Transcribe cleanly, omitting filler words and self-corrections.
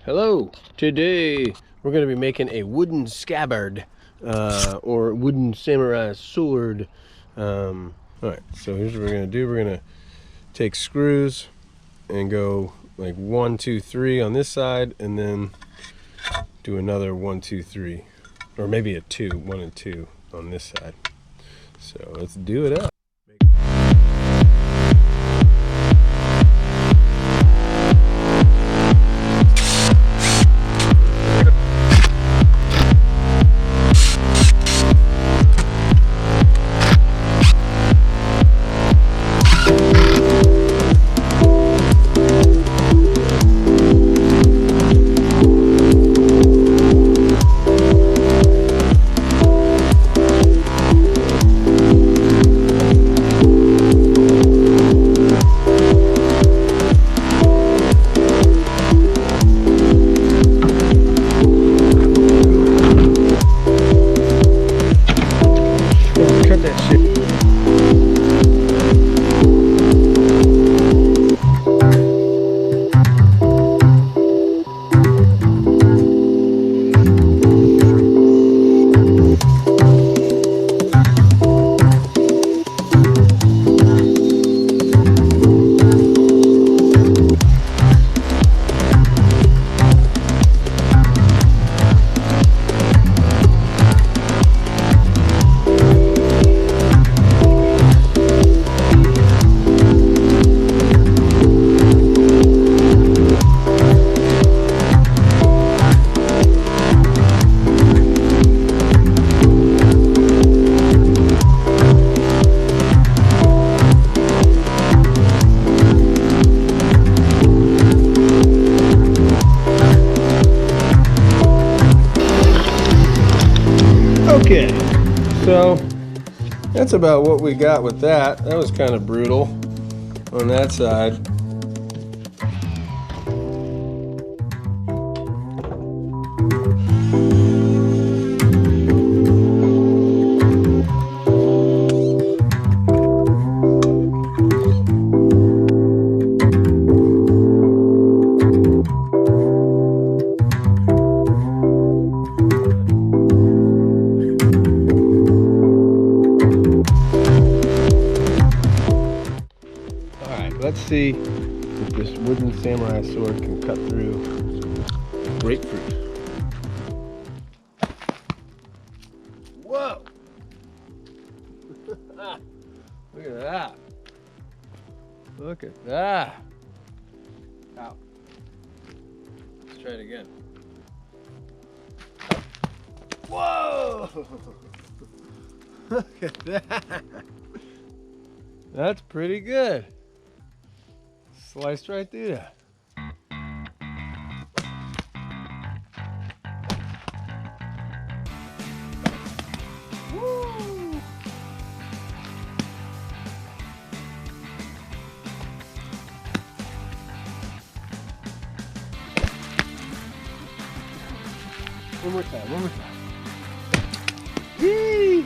Hello! Today we're going to be making a wooden scabbard or wooden samurai sword. Alright, so here's what we're going to do. We're going to take screws and go like 1, 2, 3 on this side, and then do another 1, 2, 3, or maybe a 2, 1 and 2 on this side. So let's do it up. Cut that shit. Okay, so that's about what we got with that. That was kind of brutal on that side. Let's see if this wooden samurai sword can cut through grapefruit. Whoa! Look at that. Look at that. Ow. Let's try it again. Whoa! Look at that. That's pretty good. Sliced right through that. Woo! One more time, one more time. Yee!